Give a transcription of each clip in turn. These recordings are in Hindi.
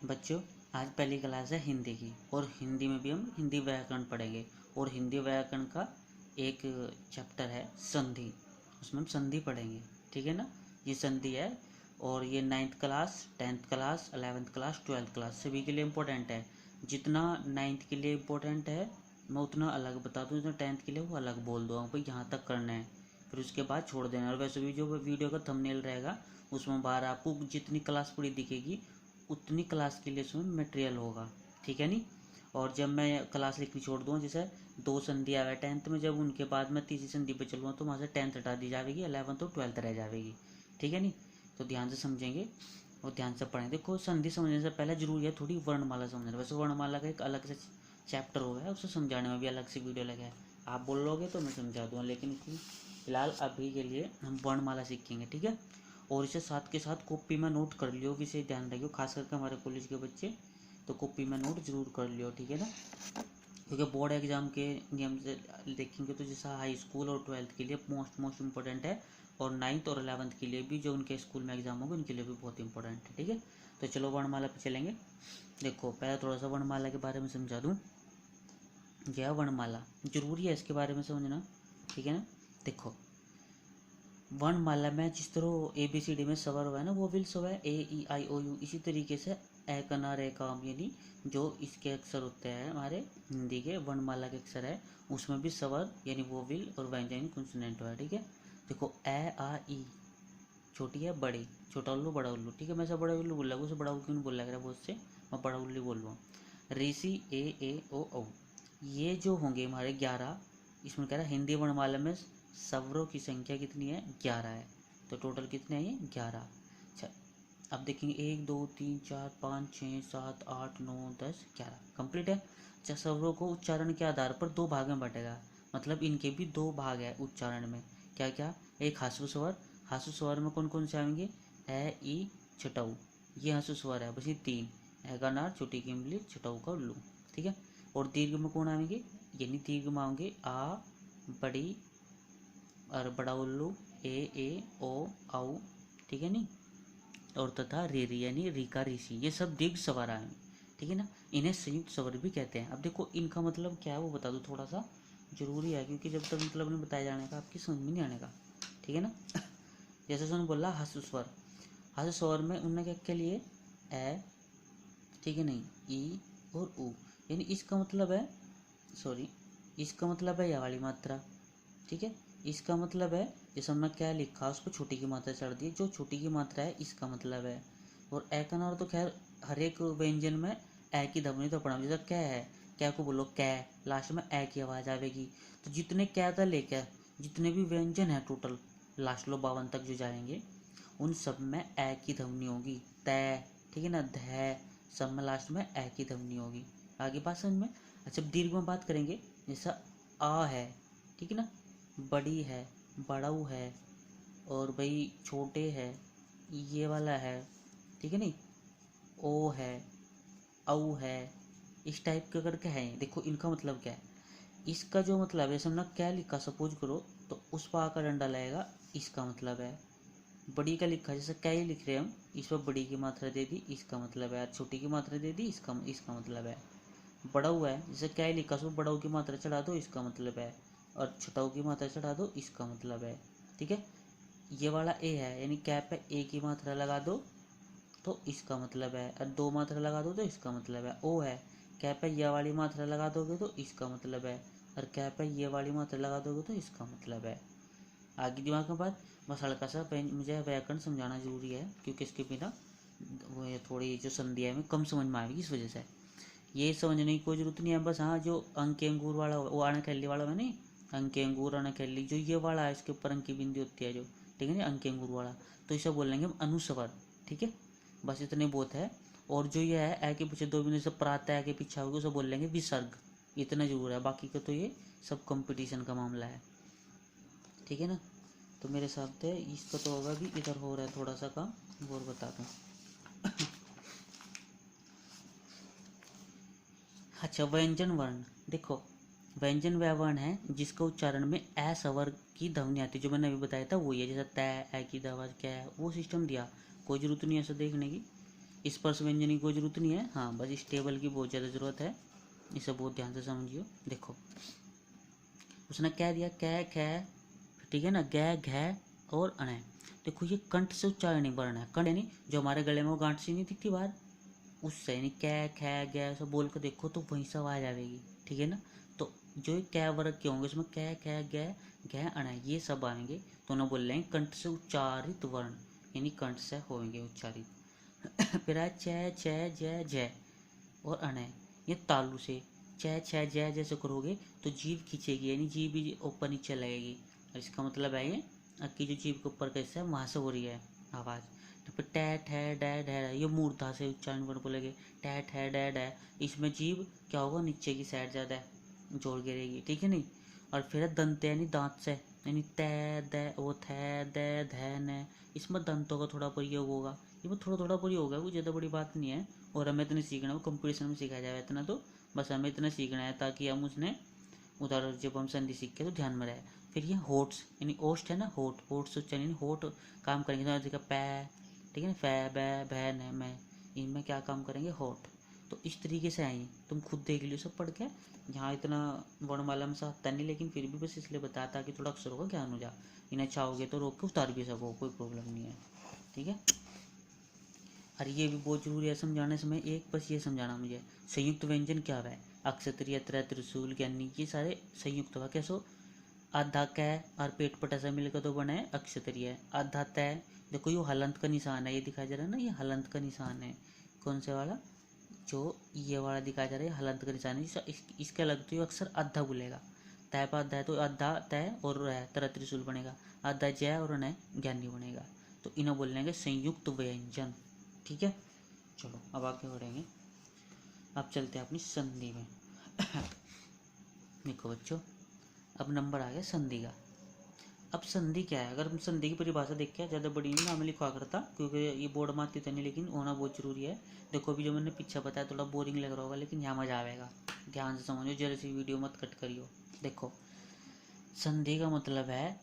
बच्चों, आज पहली क्लास है हिंदी की, और हिंदी में भी हम हिंदी व्याकरण पढ़ेंगे। और हिंदी व्याकरण का एक चैप्टर है संधि, उसमें हम संधि पढ़ेंगे। ठीक है ना। ये संधि है, और ये 9th class, 10th class, 11th class, 12th class सभी के लिए इम्पोर्टेंट है। जितना 9th के लिए इम्पोर्टेंट है मैं उतना अलग बता दूँ, जितना 10th के लिए वो अलग बोल दूँगा भाई यहाँ तक करना है, फिर उसके बाद छोड़ देना। और वैसे भी जो वीडियो का थंबनेल रहेगा उसमें बाहर आपको जितनी क्लास पूरी दिखेगी उतनी क्लास के लिए उसमें मटेरियल होगा। ठीक है नी। और जब मैं क्लास लिखनी छोड़ दूँ, जैसे 2 संधि आ गए 10th में, जब उनके बाद मैं तीसरी संधि पे चलूँगा तो वहाँ से 10th हटा दी जाएगी, 11th और 12th रह जाएगी। ठीक है नी। तो ध्यान से समझेंगे और ध्यान से पढ़ें। देखो, संधि समझने से पहले जरूरी है थोड़ी वर्णमाला समझना। वैसे वर्णमाला का एक अलग से चैप्टर हो गया, उसे समझाने में भी अलग से वीडियो लगा है। आप बोल लोगे तो मैं समझा दूँगा, लेकिन फिलहाल अभी के लिए हम वर्णमाला सीखेंगे। ठीक है। और इसे साथ के साथ कॉपी में नोट कर लियो, कि इसे ध्यान रखियो, खास करके हमारे कॉलेज के बच्चे तो कॉपी में नोट जरूर कर लियो। ठीक है ना। क्योंकि बोर्ड एग्जाम के नियम से देखेंगे तो जैसा हाई स्कूल और 12th के लिए मोस्ट इम्पोर्टेंट है, और 9th और 11th के लिए भी, जो उनके स्कूल में एग्जाम होंगे उनके लिए भी बहुत इंपॉर्टेंट है। ठीक है। तो चलो वर्णमाला पे चलेंगे। देखो, पहले थोड़ा सा वर्णमाला के बारे में समझा दूँ। यह वर्णमाला जरूरी है, इसके बारे में समझना। ठीक है ना। देखो, वर्णमाला में जिस तरह ABCD में स्वर हुआ है ना, वो विल स्वर है A E I O U। इसी तरीके से ए कना रे काम, यानी जो इसके अक्षर होते हैं हमारे हिंदी के वर्णमाला के अक्षर है, उसमें भी स्वर यानी वो विल और व्यंजन कॉन्सोनेंट है। ठीक है। देखो, ए आ ई छोटी है बड़ी, छोटा उल्लू बड़ा उल्लू। ठीक है। मैं सब बड़ा उल्लू बोल रहा हूँ, उसे बड़ा उल्लू क्यों बोल रहा है बहुत से, मैं बड़ा उल्लू बोल रहा हूँ। ऋषि A A O O, ये जो होंगे हमारे 11, इसमें कह रहा है हिंदी वर्णमाला में स्वरों की संख्या कितनी है, 11 है। तो टोटल कितने हैं ये, 11। अच्छा, अब देखेंगे 1 2 3 4 5 6 7 8 9 10 11 कंप्लीट है। अच्छा, स्वरों को उच्चारण के आधार पर 2 भाग में बटेगा, मतलब इनके भी 2 भाग है उच्चारण में। क्या क्या, एक ह्रस्व स्वर। ह्रस्व स्वर में कौन कौन से आएंगे, ए ई छटऊ, ये ह्रस्व स्वर है बस, ये 3, ए का नार, छोटी की इमली, छटऊ का उल्लू। ठीक है। और दीर्घ में कौन आएंगे, यानी दीर्घ में आएंगे आ, बड़ी और बड़ा उल्लू, ए ओ औ। ठीक है नी। और तथा री यानी रीका ऋषि, ये सब दीर्घ स्वर आए। ठीक है ना। इन्हें संयुक्त स्वर भी कहते हैं। अब देखो, इनका मतलब क्या है वो बता दो थोड़ा सा, जरूरी है, क्योंकि जब तक मतलब नहीं बताया जाने का आपकी समझ में नहीं आने का। ठीक है ना। जैसे सुन बोला ह्रस्व स्वर, ह्रस्व स्वर में उनने क्या क्या लिए, ए, ठीक है नहीं, ई और उ, यानी इसका मतलब है, सॉरी, इसका मतलब है यह वाली मात्रा। ठीक है। इसका मतलब है, जैसे हमने क्या लिखा उसको छोटी की मात्रा चढ़ दी, जो छोटी की मात्रा है इसका मतलब है। और ए का नाम तो खैर हर एक व्यंजन में ए की ध्वनि तो पढ़ा, जैसे कै है, कै को बोलो कै, लास्ट में ए की आवाज़ आएगी। तो जितने कै था लेकर जितने भी व्यंजन है टोटल लास्ट लो 52 तक जो जाएंगे, उन सब में ए की ध्वनि होगी। तय, ठीक है ना, ध, सब में लास्ट में ए की ध्वनि होगी। आगे बात समझ में। अच्छा, दीर्घ में बात करेंगे, जैसा आ है, ठीक है ना, बड़ी है, बड़ऊ है, और भाई छोटे है, ये वाला है। ठीक है नहीं, ओ है, औ है, इस टाइप का करके है। देखो इनका मतलब क्या है, इसका जो मतलब है, समझना क्या लिखा सपोज करो, तो उस पा का डंडा लगेगा, इसका मतलब है। बड़ी का लिखा, जैसे क्या ही लिख रहे हैं हम, इस पर बड़ी की मात्रा दे दी, इसका मतलब है। छोटी की मात्रा दे दी, इसका मतलब है। बड़ऊ है, जैसे क्या ही लिखा, उसमें बड़ऊ की मात्रा चढ़ा दो, इसका मतलब है। और छटाऊ की मात्रा चढ़ा दो, इसका मतलब है। ठीक है। ये वाला ए है, यानी कैप पे ए की मात्रा लगा दो तो इसका मतलब है, और 2 मात्रा लगा दो तो इसका मतलब है। ओ है, कैप पे ये वाली मात्रा लगा दोगे तो इसका मतलब है, और कैप पे ये वाली मात्रा लगा दोगे तो इसका मतलब है। आगे दिमाग में बात, बस हल्का सा मुझे व्याकरण समझाना जरूरी है, क्योंकि इसके बिना वो ये थोड़ी जो संधि है कम समझ में आएगी, इस वजह से ये समझने की कोई जरूरत नहीं है। बस हाँ, जो अंक अंगूर वाला वो अणखेली वाला है नहीं, अंक अंगूर अणखेली, जो ये वाला है इसके ऊपर अंक की बिंदी होती है जो, ठीक है ना, अंक अंगूर वाला, तो इसे बोल लेंगे हम अनुस्वर। ठीक है। बस इतने बहुत है। और जो ये है ए के पीछे 2 बिंदु से प्रातः ए के पीछे होगी, उसे बोल लेंगे विसर्ग। इतना जरूर है, बाकी का तो ये सब कंपटीशन का मामला है। ठीक है ना। तो मेरे हिसाब से इसका तो होगा भी, इधर हो रहा है थोड़ा सा काम, और बता दूँ। अच्छा, व्यंजन वर्ण, देखो व्यंजन वह वर्ण है जिसका उच्चारण में ए स्वर की ध्वनि आती है, जो मैंने अभी बताया था वही है। जैसे तय, ए की आवाज़ क्या है, वो सिस्टम दिया, कोई जरूरत नहीं है ऐसा देखने की। स्पर्श व्यंजन की कोई जरूरत नहीं है, हाँ बस इस टेबल की बहुत ज़्यादा ज़रूरत है, इसे बहुत ध्यान से समझियो। देखो उसने क्या दिया, कै कै, ठीक है ना, गै घै और अणै। देखो ये कंठ से उच्चारण नहीं करना है, कंठ यानी जो हमारे गले में वो गांठ सी नहीं दिखती बाहर, उससे यानी कै कै गै सब बोल कर देखो तो वहीं से आवाज आएगी, ठीक है ना। तो जो कै वर्ग के होंगे उसमें कै कै गै घै अणै ये सब आएंगे, तो उन्हें बोल रहे हैं कंठ से उच्चारित वर्ण, यानी कंठ से होंगे उच्चारित। फिर है च छ जय जय और अणै, ये तालु से च छ जय जैसे करोगे तो जीभ खींचेगी, यानी जीभ भी ऊपर नीचे लगेगी, और इसका मतलब है ये आपकी जो जीभ के ऊपर कैसे है वहाँ से हो रही है आवाज़। तो फिर टै ठै डै ढै, ये मूर्धा से उच्चारण पर बोलेंगे, टै ठै डै डै, इसमें जीभ क्या होगा नीचे की साइड ज़्यादा है जोड़ गिरेगी, ठीक है नहीं। और फिर है दंत यानी दांत से, यानी तै दै वो थै दै धै नै, इसमें दंतों का थोड़ा प्रयोग होगा, ये थोड़ा थोड़ा प्रयोग होगा, कोई ज़्यादा बड़ी बात नहीं है। और हमें इतना सीखना है, वो कंपटीशन में सिखाया जाए इतना, तो बस हमें इतना सीखना है ताकि हम उसने उधर जब हम संधि सीख के तो ध्यान में रहे। फिर ये होट्स यानी ओष्ठ है ना, होठ, होठ से उच्चारण यानी होठ काम करेंगे, तो जगह पै, ठीक है ना, फै बै भै नै मै, इनमें क्या काम करेंगे, होठ। तो इस तरीके से आएंगे, तुम खुद देख लियो सब पढ़ के, यहाँ इतना वर्णमाला में आता नहीं, लेकिन फिर भी बस इसलिए बताता कि थोड़ा अक्षरों का ज्ञान हो जा, इन्हें चाहोगे तो रोक के उतार भी सको, कोई प्रॉब्लम नहीं है, ठीक है। और ये भी बहुत जरूरी है समझाने समय, एक बस ये समझाना मुझे, संयुक्त व्यंजन क्या है, अक्षत्रिय त्र त्रिशूल ज्ञानी, ये सारे संयुक्त हुआ कैसो, आधा कै और पेट पटा से मिलकर तो बना है अक्षत्रिय, आधा तय, देखो ये हलंत का निशान है, ये दिखाई जा रहा है ना, ये हलंत का निशान है, कौन से वाला, जो ये वाला दिखाया जा रहा है हलंत का निशान है, इसके अलग तो ये अक्सर आधा बोलेगा, तय पर आधा है तो आधा तय और त्र त्रिशूल बनेगा, आधा जय और न ज्ञानी बनेगा, तो इन्हें बोलेंगे संयुक्त व्यंजन, ठीक है। चलो अब आगे बढ़ेंगे, अब चलते हैं अपनी संधि में। देखो बच्चों अब नंबर आ गया संधि का। अब संधि क्या है, अगर हम संधि की परिभाषा देख के, ज़्यादा बड़ी नहीं नाम लिखवा करता क्योंकि ये बोर्ड में आती तो नहीं, लेकिन होना बहुत जरूरी है। देखो अभी जो मैंने पीछे बताया थोड़ा बोरिंग लग रहा होगा, लेकिन यहाँ मजा आएगा, ध्यान से समझो, जरा सी वीडियो मत कट करियो। देखो संधि का मतलब है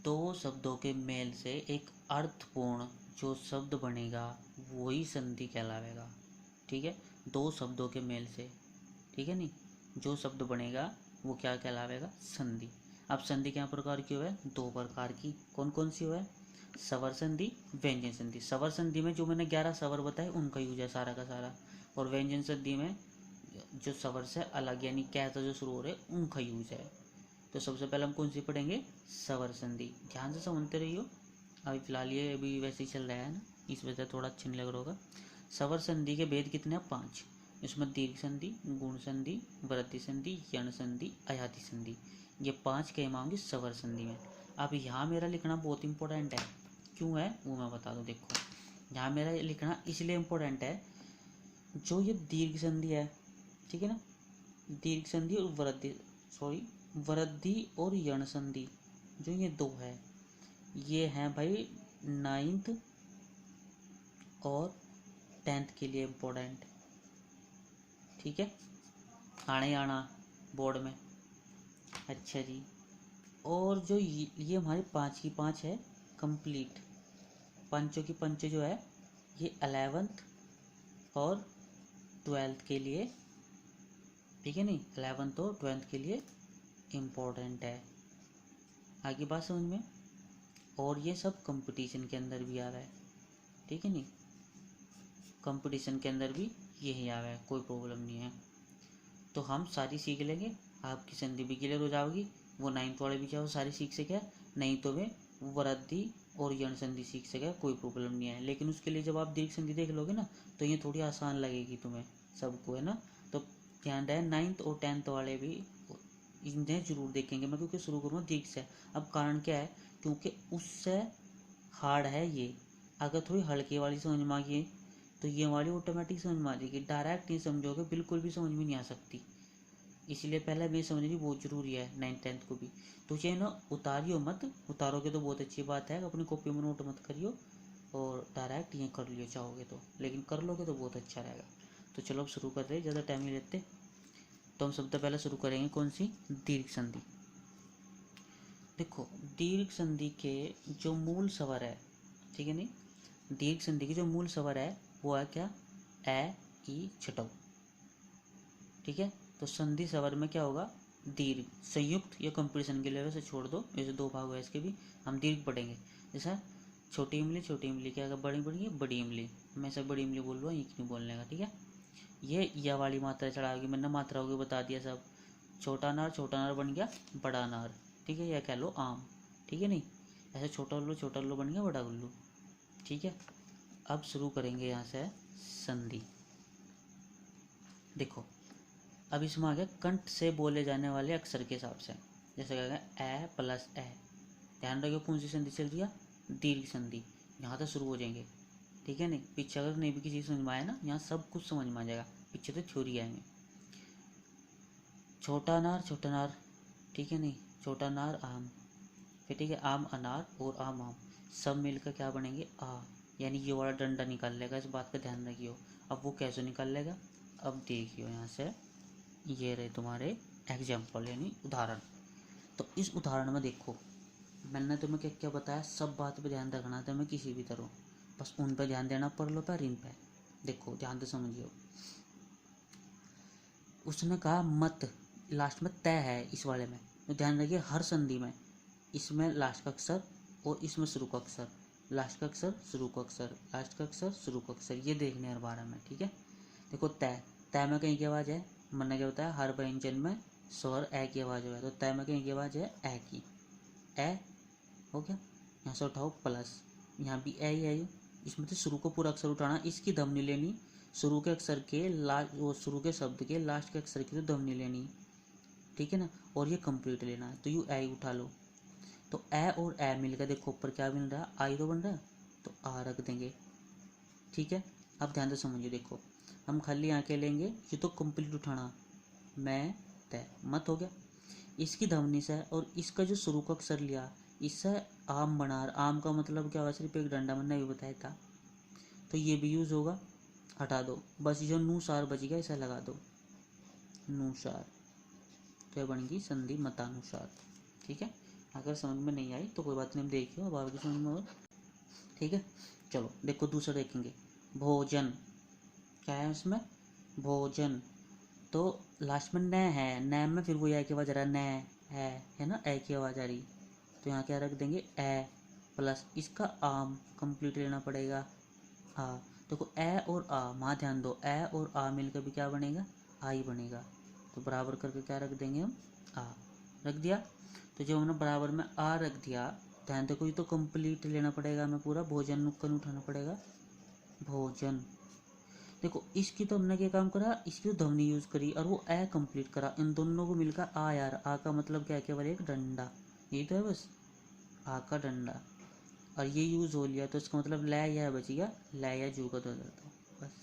दो शब्दों के मेल से एक अर्थपूर्ण जो शब्द बनेगा वही संधि कहलावेगा, ठीक है। दो शब्दों के मेल से, ठीक है नहीं, जो शब्द बनेगा वो क्या कहलावेगा, संधि। अब संधि क्या प्रकार की हुआ है, दो प्रकार की, कौन कौन सी हुआ है, स्वर संधि, व्यंजन संधि। स्वर संधि में जो मैंने 11 स्वर बताए उनका यूज है सारा का सारा, और व्यंजन संधि में जो स्वर से अलग यानी क्या जो शुरू हो रहे उनका यूज है। तो सबसे पहले हम कौन सी पढ़ेंगे, स्वर संधि, ध्यान से समझते रहियो। अभी फिलहाल ये अभी वैसे ही चल रहा है ना, इस वजह से थोड़ा अच्छा नहीं लग रहा होगा। स्वर संधि के भेद कितने हैं, 5, इसमें दीर्घ संधि, गुण संधि, वृद्धि संधि, यण संधि, अयाति संधि, ये 5 कहें होंगे स्वर संधि में। अब यहाँ मेरा लिखना बहुत इंपॉर्टेंट है, क्यों है वो मैं बता दूँ। देखो यहाँ मेरा लिखना इसलिए इम्पोर्टेंट है, जो ये दीर्घ संधि है, ठीक है ना, दीर्घ संधि और वृद्धि और यण संधि, जो ये दो है, ये हैं भाई 9th और 10th के लिए इम्पोर्टेंट, ठीक है, आना ही आना बोर्ड में। अच्छा जी, और जो ये हमारी 5 की 5 है कंप्लीट, पंचों की पंच जो है ये 11th और 12th के लिए, ठीक है नहीं, 11th और 12th के लिए इम्पोर्टेंट है। आगे बात समझ में, और ये सब कंपटीशन के अंदर भी आ रहा है, ठीक है नहीं, कंपटीशन के अंदर भी यही आ रहा है, कोई प्रॉब्लम नहीं है। तो हम सारी सीख लेंगे, आपकी संधि भी क्लियर हो जाएगी, वो 9th वाले भी चाहो सारी सीख सके, नहीं तो वे वृद्धि और यण संधि सीख सके, कोई प्रॉब्लम नहीं है। लेकिन उसके लिए जब आप दीर्घ संधि देख लोगे ना तो ये थोड़ी आसान लगेगी तुम्हें सबको, है ना। तो ध्यान रहे 9th और 10th वाले भी इन्हें जरूर देखेंगे मैं, क्योंकि शुरू करूँगा दीर्घ से। अब कारण क्या है, क्योंकि उससे हार्ड है ये, अगर थोड़ी हल्की वाली समझ में आ गई तो ये वाली ऑटोमेटिक समझ में आ जाएगी, डायरेक्ट नहीं समझोगे बिल्कुल भी समझ में नहीं आ सकती, इसलिए पहले भी समझनी बहुत ज़रूरी है 9th 10th को भी। तो ये ना उतारियो मत, उतारोगे तो बहुत अच्छी बात है, अपनी कॉपी में नोट मत करियो और डायरेक्ट ये कर लियो चाहोगे तो, लेकिन कर लोगे तो बहुत अच्छा रहेगा। तो चलो अब शुरू कर रहे, ज़्यादा टाइम नहीं लेते। तो हम सबसे पहले शुरू करेंगे कौन सी, दीर्घ संधि। देखो दीर्घ संधि के जो मूल स्वर है, ठीक है नहीं, दीर्घ संधि के जो मूल स्वर है वो है क्या, ए ई छटो, ठीक है। तो संधि स्वर में क्या होगा, दीर्घ। संयुक्त या कंपटीशन के लेवल से छोड़ दो, जैसे दो भाग हुए इसके भी, हम दीर्घ पढ़ेंगे। जैसा छोटी इमली क्या बड़ी बड़ी बड़ी इमली, हमेशा बड़ी इमली बोल रहा हूँ, एक नहीं बोलने का, ठीक है। ये या वाली मात्रा चढ़ाओगी, मैंने मात्रा होगी बता दिया सब। छोटा नार बन गया बड़ा अनार, ठीक है, या कह लो आम, ठीक है। नहीं ऐसे छोटा उल्लू बन गया बड़ा उल्लू, ठीक है। अब शुरू करेंगे यहाँ से संधि। देखो अब इसमें आ गया कंठ से बोले जाने वाले अक्षर के हिसाब से, जैसे क्या गया ए प्लस ए। ध्यान रखिए कौन सी संधि चल रही है, दीर्घ संधि। यहाँ तक शुरू हो जाएंगे, ठीक है। नहीं पीछे अगर नहीं भी किसी समझ में आया ना, यहाँ सब कुछ समझ में आ जाएगा, पीछे तो थ्योरी आएंगे। छोटा नार, ठीक है। नहीं छोटा नार आम, फिर ठीक है आम अनार और आम आम, सब मिलकर क्या बनेंगे आ, यानी ये वाला डंडा निकाल लेगा, इस बात का ध्यान रखियो। अब वो कैसे निकाल लेगा, अब देखियो यहाँ से, ये रहे तुम्हारे एग्जाम्पल यानी उदाहरण। तो इस उदाहरण में देखो मैंने तुम्हें क्या क्या बताया, सब बात पे ध्यान रखना था, मैं किसी भी तरह बस उन पे ध्यान देना, पढ़ लो पर इन पे देखो ध्यान से समझियो। उसने कहा मत, लास्ट में तय है इस वाले में, तो ध्यान रखिए हर संधि में इसमें लास्ट का अक्षर और इसमें शुरू का अक्षर, लास्ट का अक्षर शुरू का अक्षर, लास्ट का अक्षर शुरू का अक्षर, ये देखने हर बार में, ठीक है। देखो तय, तय में कहीं की आवाज़ है, मैंने क्या बताया हर व्यंजन में स्वर ए की आवाज़ होगा, तो तय में कहीं की आवाज़ है ए की, ए हो गया। यहाँ से उठाओ प्लस, यहाँ भी ए ही है, इसमें तो शुरू को पूरा अक्षर उठाना, इसकी ध्वनि लेनी, शुरू के अक्षर के लास्ट, वो शुरू के शब्द के लास्ट के अक्षर की तो ध्वनि लेनी, ठीक है ना, और ये कंप्लीट लेना है, तो यू ए उठा लो। तो ए और ए मिलकर देखो ऊपर क्या बन रहा है, आई तो बन रहा है, तो आ रख देंगे, ठीक है। अब ध्यान से समझिए, देखो हम खाली आंखें लेंगे, ये तो कंप्लीट उठाना, मैं तय मत हो गया, इसकी ध्वनि से और इसका जो शुरू का अक्षर लिया इससे आम बना, आम का मतलब क्या हुआ, सिर्फ एक डंडा मैंने भी बताया था, तो ये भी यूज होगा, हटा दो, बस जो नुसार बच गया इसे लगा दो, नुसार, तो ये बन गई संधि मतानुसार, ठीक है। अगर समझ में नहीं आई तो कोई बात नहीं, देखियो अब आगे समझ में और, ठीक है। चलो देखो दूसरा देखेंगे, भोजन, क्या है उसमें भोजन, तो लास्ट में न है, न में फिर वो या की आवाज़ आ रहा है, न है ना, ए की आवाज़ आ रही, तो यहाँ क्या रख देंगे ए प्लस इसका आम कंप्लीट लेना पड़ेगा आ। देखो ए और आ, वहाँ ध्यान दो, ए और आ मिलकर भी क्या बनेगा, आ ही बनेगा, तो बराबर करके क्या रख देंगे हम, आ रख दिया। तो जब हमने बराबर में आ रख दिया, ध्यान देखो ये तो कंप्लीट लेना पड़ेगा हमें पूरा, भोजन नुक्कन उठाना पड़ेगा, भोजन। देखो इसकी तो हमने क्या काम करा, इसकी तो ध्वनि यूज करी और वो ए कंप्लीट करा, इन दोनों को मिलकर आ, यार आ का मतलब क्या है, केवल एक डंडा, यही तो है बस, आ का डंडा, और ये यूज हो लिया तो इसका मतलब लै या बच गया, लै या जू का तो जाता, बस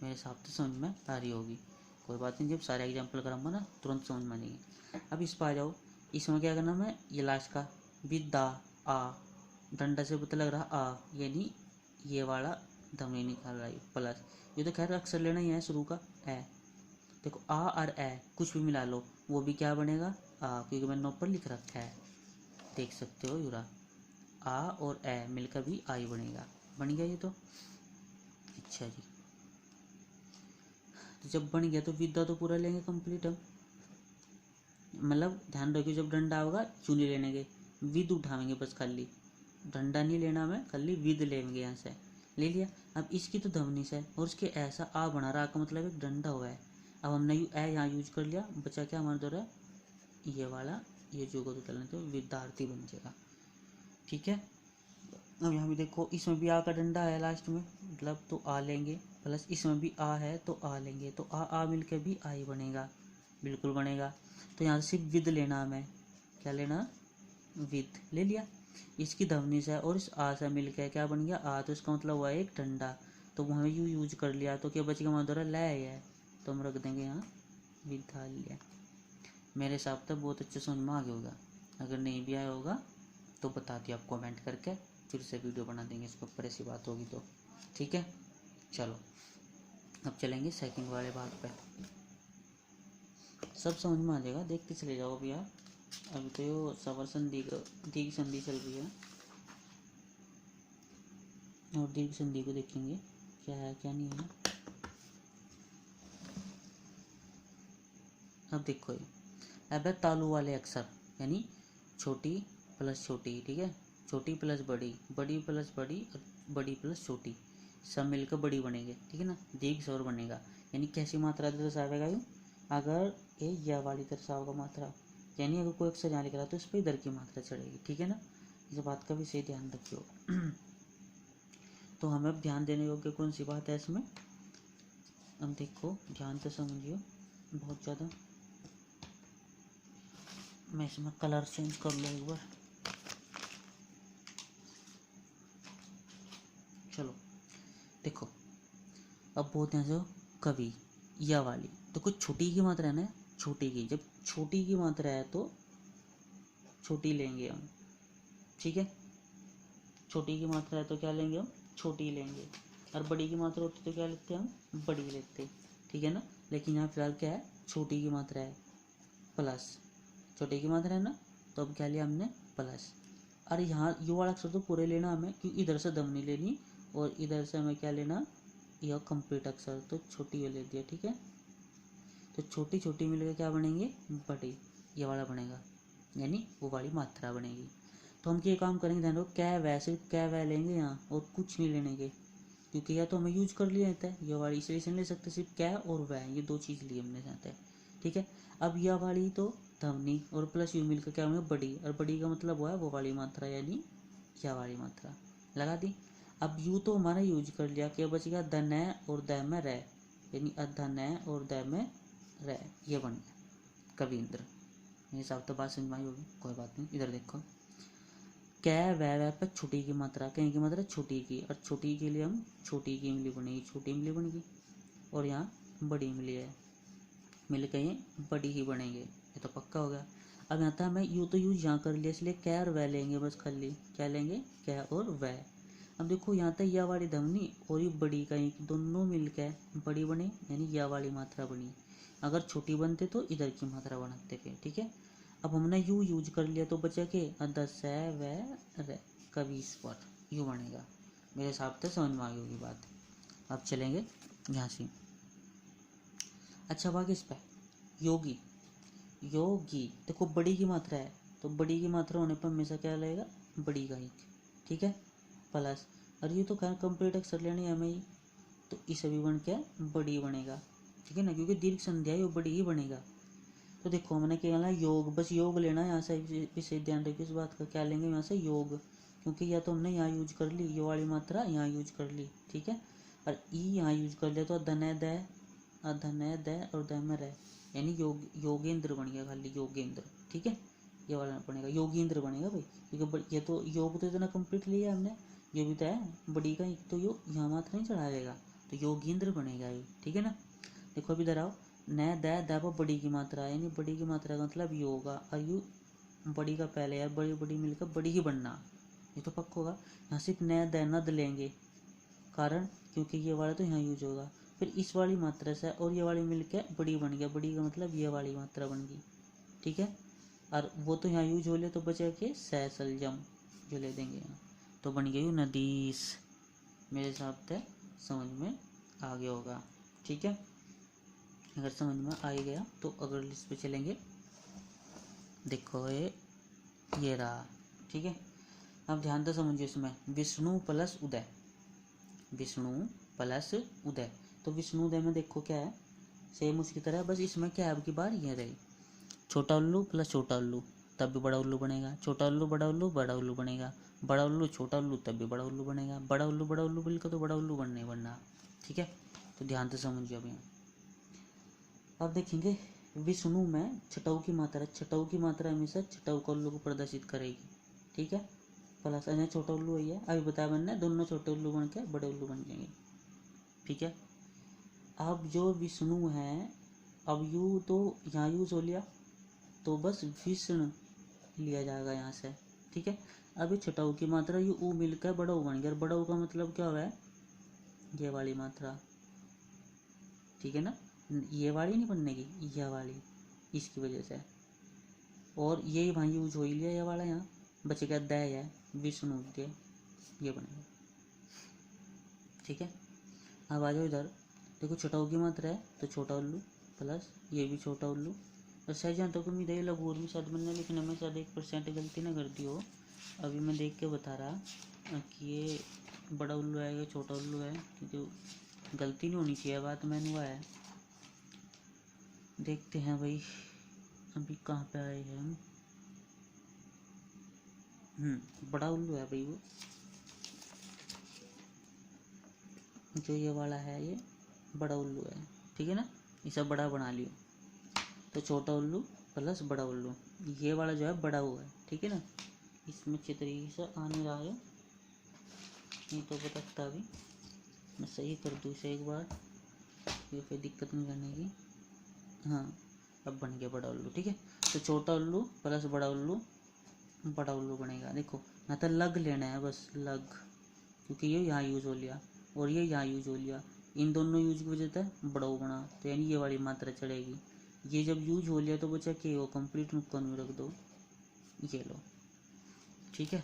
मेरे हिसाब से समझ में आ रही होगी। कोई बात नहीं, जब सारे एग्जाम्पल कराऊंगा ना तुरंत समझ में आएंगे। अब इस पर आ जाओ, इसमें क्या करना है, ये लास्ट का विदा आ, डंडा से पता लग रहा आ, यानी ये वाला ध्वनि निकाल रहा है प्लस, ये तो खैर अक्षर लेना ही है शुरू का ए। देखो आ और ए कुछ भी मिला लो वो भी क्या बनेगा, आ, क्योंकि मैंने ऊपर लिख रखा है, देख सकते हो यूरा, आ और ए मिलकर भी आई बनेगा, बन गया ये तो। अच्छा जी, तो जब बन गया तो विदा तो पूरा लेंगे कंप्लीट हम, मतलब ध्यान रखिए जब डंडा होगा चुनी लेने के, विद उठाएंगे बस, खाली डंडा नहीं लेना हमें, खाली विद लेंगे, यहाँ से ले लिया। अब इसकी तो ध्वनि से और उसके ऐसा आ बना रहा का मतलब एक डंडा हुआ है, अब हमने ए यहाँ यूज कर लिया, बचा क्या हमारे द्वारा ये वाला, ये जो को तो चलने तो विद्यार्थी बन जाएगा, ठीक है। अब यहाँ भी देखो इसमें भी आ का डंडा है लास्ट में, मतलब तो आ लेंगे, प्लस इसमें भी आ है तो आ लेंगे, तो आ मिलकर भी आ ही बनेगा, बिल्कुल बनेगा। तो यहाँ से सिर्फ विद लेना हमें, क्या लेना, विद ले लिया, इसकी ध्वनि से और इस आ से मिलकर क्या बन गया आ, तो इसका मतलब हुआ एक डंडा, तो वो हमें यूज कर लिया, तो क्या बचेगा हमारे द्वारा लै है, तो हम रख देंगे यहाँ विद्यालय। मेरे हिसाब से बहुत अच्छे समझ में आ गया होगा, अगर नहीं भी आया होगा तो बता दिया आप कमेंट करके, फिर से वीडियो बना देंगे इसके ऊपर, ऐसी बात होगी तो, ठीक है। चलो अब चलेंगे सेकंड वाले भाग पे, सब समझ में आ जाएगा, देखते चले जाओ अभी आप। अभी तो यो सवर संधि दीर्घ संधि चल रही है, और दीर्घ संधि को देखेंगे क्या है क्या नहीं है। अब देखो ये, अब है तालु वाले अक्षर, यानी छोटी प्लस छोटी, ठीक है, छोटी प्लस बड़ी, बड़ी प्लस बड़ी और बड़ी प्लस छोटी, सब मिलकर बड़ी बनेंगे, ठीक है ना, दीर्घ स्वर बनेगा। यानी कैसी मात्रा दर्शावेगा यूँ, अगर ये या वाली दर्शाओगा मात्रा, यानी अगर कोई अक्षर यहाँ लिख रहा है तो इस पर इधर की मात्रा चढ़ेगी, ठीक है ना, इस बात का भी सही ध्यान रखियो। तो हमें अब ध्यान देने योग्य कौन सी बात है इसमें, अब देखो ध्यान से समझियो बहुत ज़्यादा। मैं इसमें कलर चेंज कर लूँ एक बार, चलो देखो अब बहुत ध्यान से, कवि या वाली, तो कुछ छोटी की मात्रा है ना, छोटी की, जब छोटी की मात्रा है तो छोटी लेंगे हम, ठीक है, छोटी की मात्रा है तो क्या लेंगे हम, छोटी लेंगे, और बड़ी की मात्रा होती तो क्या लेते हैं हम, बड़ी लेते, ठीक है ना। लेकिन यहाँ फिलहाल क्या है, छोटी की मात्रा है प्लस, छोटी की मात्रा है ना, तो अब क्या लिया हमने प्लस। और यहाँ यू वाला अक्षर तो पूरे लेना हमें, क्योंकि इधर से दम नहीं लेनी, और इधर से हमें क्या लेना, यह कंप्लीट अक्षर, तो छोटी ले दिया, ठीक है। तो छोटी छोटी मिलकर क्या बनेंगे, बड़ी, ये वाला बनेगा, यानी वो वाली मात्रा बनेगी। तो हम ये काम करेंगे, ध्यान रखो, क्या वै, सिर्फ क्या वै लेंगे यहाँ, और कुछ नहीं लेने के, क्योंकि या तो हमें यूज कर लिया जाता है ये वाली, इसलिए नहीं ले सकते, सिर्फ क्या और वै, ये दो चीज़ लिए हमने जाता है, ठीक है। अब यह वाली तो ध्वनि और प्लस यू मिलकर क्या होंगे, बड़ी, और बड़ी का मतलब हुआ है वो वाली मात्रा, यानी यह वाली मात्रा लगा दी। अब यू तो हमारा यूज कर लिया, क्या बच गया, द न और द में रह, यानी अध न और द में रह, ये बन गया कविंद्र। मेरे हिसाब तो बात समझ में आई होगी, कोई बात नहीं। इधर देखो, कै वै पर छोटी की मात्रा, कहीं की मात्रा छोटी की, और छोटी के लिए हम छोटी की इमली बनेगी, छोटी इमली बनेगी, और यहाँ बड़ी इमली है, मिल के ये बड़ी ही बनेंगे, ये तो पक्का हो गया। अब यहाँ था हमें यू तो यूज यहाँ कर लिया, इसलिए कै और वै लेंगे, बस खाली क्या लेंगे, कै और वै। अब देखो यहाँ तक या वाली ध्वनि और ये बड़ी का एक दोनों मिलकर बड़ी बने, यानी या वाली मात्रा बनी। अगर छोटी बनते तो इधर की मात्रा बनाते थे, ठीक है। अब हमने यू यूज कर लिया तो बचा के द सै वै रै, कवि स्वर यू बनेगा। मेरे हिसाब से समझ में आ गई होगी बात। अब चलेंगे यहाँ से, अच्छा बाकी इस पर योगी, योगी देखो बड़ी की मात्रा है, तो बड़ी की मात्रा होने पर हमेशा क्या लगेगा, बड़ी का ही, ठीक है, प्लस, और ये तो क्या कंप्लीट अक्षर लेनी है हमें ही, तो इसे भी बन के बड़ी बनेगा, ठीक है ना, क्योंकि दीर्घ संध्या है वो बड़ी ही बनेगा। तो देखो हमने क्या लेना, योग, बस योग लेना है यहाँ से, विशेष ध्यान रखिए इस बात का, क्या लेंगे यहाँ से योग, क्योंकि या तो हमने यहाँ यूज कर ली ये वाली मात्रा, यहाँ यूज कर ली, ठीक है, और ई यहाँ यूज कर लिया, तो धन द, अधन द और द में रह, यानी योग, योगेंद्र बन गया, खाली योगेंद्र, ठीक है, ये वाला बनेगा योगेंद्र बनेगा भाई, क्योंकि ये तो योग तो इतना कंप्लीट लिया हमने, ये भी तो है बड़ी का, तो योग यहाँ मात्रा नहीं चढ़ा जाएगा, तो योगेंद्र बनेगा ये, ठीक है ना। देखो अभी इधर आओ, न द पर बड़ी की मात्रा, यानी बड़ी की मात्रा का मतलब यू होगा, और यू बड़ी का पहले यार, बड़ी बड़ी मिलकर बड़ी ही बनना, ये तो पक्का होगा। यहाँ सिर्फ न द नद लेंगे, कारण क्योंकि ये वाला तो यहाँ यूज होगा, फिर इस वाली मात्रा से और ये वाली मिलकर बड़ी बन गया, बड़ी का मतलब ये वाली मात्रा बन गई, ठीक है, और वो तो यहाँ यूज हो लिया, तो बचा के सैसलजम जो ले देंगे यहाँ, तो बन गई नदीस। मेरे हिसाब से समझ में आ गया होगा, ठीक है। अगर समझ में आ ही गया तो अगली लिस्ट पे चलेंगे। देखो ये रहा, ठीक है। अब ध्यान से समझिए इसमें, विष्णु प्लस उदय, विष्णु प्लस उदय, तो विष्णु उदय में देखो क्या है, सेम उसकी तरह, बस इसमें क्या है अब की बार ये रही, छोटा उल्लू प्लस छोटा उल्लू तब भी बड़ा उल्लू बनेगा, छोटा उल्लू बड़ा उल्लू बड़ा उल्लू बनेगा, बड़ा उल्लू छोटा उल्लू तब भी बड़ा उल्लू बनेगा, बड़ा उल्लू बिल्कुल तो बड़ा उल्लू बनने बनना, ठीक है। तो ध्यान से समझिए अब यहाँ, अब देखेंगे विष्णु में छटाऊ की मात्रा, छटाऊ की मात्रा हमेशा छटाऊ का उल्लू को प्रदर्शित करेगी, ठीक है, प्लस यहाँ छोटा उल्लू है, अभी बताया मैंने, दोनों छोटे उल्लू बन के बड़े उल्लू बन जाएंगे, ठीक है। अब जो विष्णु है, अब यू तो यहाँ यूज हो लिया, तो बस विष्णु लिया जाएगा यहाँ से, ठीक है। अब छटाऊ की मात्रा यू ऊ मिलकर बड़ा ऊ बन गया, बड़ा ऊ का मतलब क्या हुआ है, ये वाली मात्रा, ठीक है ना, ये वाली नहीं बनने की, यह वाली, इसकी वजह से, और ये वहाँ यूज हो ही लिया ये वाला, यहाँ बच गया द है, विष्णु दे, ये बनेगा, ठीक है। अब आ जाओ इधर, देखो छटाऊ की मात्रा है तो छोटा उल्लू प्लस ये भी छोटा उल्लू और शायद जहाँ तक उम्मीद है लघु और में शायद मैंने लिखने में शायद 1% गलती ना कर दी हो। अभी मैं देख के बता रहा कि ये बड़ा उल्लू है या छोटा उल्लू है, क्योंकि गलती नहीं होनी चाहिए, बात मैंने हुआ है। देखते हैं भाई अभी कहाँ पे आए हैं हम। बड़ा उल्लू है भाई वो, जो ये वाला है ये बड़ा उल्लू है, ठीक है ना। इसे बड़ा बना लियो, तो छोटा उल्लू प्लस बड़ा उल्लू, ये वाला जो है बड़ा हुआ है, ठीक है ना। इसमें अच्छे तरीके से आ नहीं रहा है, नहीं तो बताता अभी मैं सही कर दूँ इसे एक बार, ये फिर दिक्कत नहीं करने की। हाँ अब बन गया बड़ा उल्लू, ठीक है। तो छोटा उल्लू प्लस बड़ा उल्लू बनेगा। देखो ना तो लग लेना है बस, लग, क्योंकि ये यहाँ यूज हो लिया और ये यहाँ यूज हो लिया, इन दोनों यूज की वजह से बड़ा बना, तो यानी ये वाली मात्रा चढ़ेगी। ये जब यूज हो लिया तो बचा के वो कंप्लीट नुक्कड़ में रख दो, ये लो, ठीक है।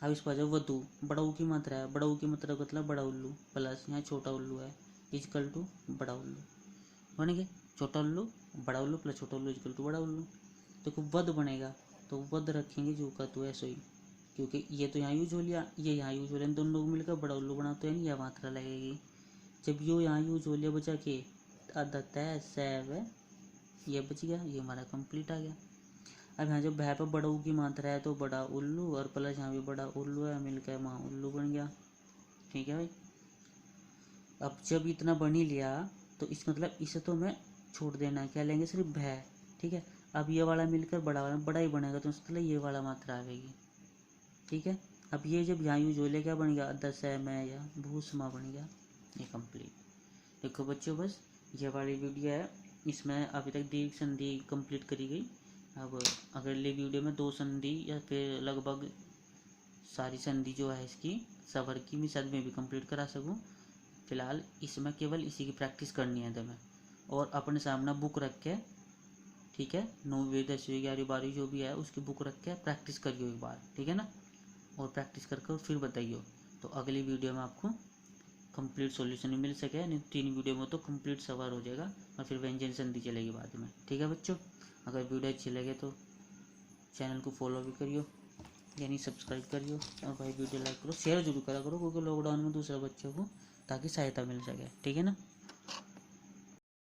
अब इस पर जाओ वधु, बड़ा ऊ की मात्रा है, बड़ा ऊ की मात्रा का मतलब बड़ा उल्लू प्लस यहाँ छोटा उल्लू है इजकल टू बड़ा उल्लू बन गए। छोटा उल्लू बड़ा उल्लू प्लस छोटा उल्लू इजकल टू बड़ा उल्लू। तो वध बनेगा, तो वध रखेंगे जो का तो ऐसे ही, क्योंकि ये तो यहाँ यूज हो लिया, ये यहाँ यूज हो लिया, दोनों को मिलकर बड़ा उल्लू बना, तो यानी यह मात्रा लगेगी। जब यो यहाँ यूज हो लिया बचा के आदत है सैव है, ये बच गया, ये हमारा कंप्लीट आ गया। अब यहाँ जब भै पर बड़ा ऊ की मात्रा है तो बड़ा उल्लू और प्लस यहाँ भी बड़ा उल्लू है, मिलकर वहाँ उल्लू बन गया, ठीक है भाई। अब जब इतना बन ही लिया तो इस मतलब इसे तो मैं छोड़ देना, क्या लेंगे सिर्फ भै, ठीक है। अब ये वाला मिलकर बड़ा ही बनेगा, तो इसका मतलब ये वाला मात्रा आएगी, ठीक है। अब ये जब यहाँ यूज हो लिया क्या बन गया, दस है मैं या भूसमा बन गया, ये कंप्लीट। देखो बच्चों बस ये वाली वीडियो है, इसमें अभी तक दीर्घ संधि कंप्लीट करी गई। अब अगले वीडियो में 2 संधि या फिर लगभग सारी संधि जो है इसकी सवर की मैं शायद में भी कंप्लीट करा सकूं। फिलहाल इसमें केवल इसी की प्रैक्टिस करनी है तुम्हें, और अपने सामने बुक रख के, ठीक है, 9वीं 10वीं 11वीं 12वीं जो भी है उसकी बुक रख के प्रैक्टिस करियो एक बार, ठीक है ना। और प्रैक्टिस करके फिर बताइए, तो अगली वीडियो में आपको कंप्लीट सॉल्यूशन मिल सके, नहीं 3 वीडियो में तो कंप्लीट सवार हो जाएगा, और फिर व्यंजन संधि चलेगी बाद में, ठीक है बच्चों। अगर वीडियो अच्छी लगे तो चैनल को फॉलो भी करियो, यानी सब्सक्राइब करियो, और भाई वीडियो लाइक करो, शेयर जरूर करा करो, क्योंकि लॉकडाउन में दूसरे बच्चों को ताकि सहायता मिल सके, ठीक है ना।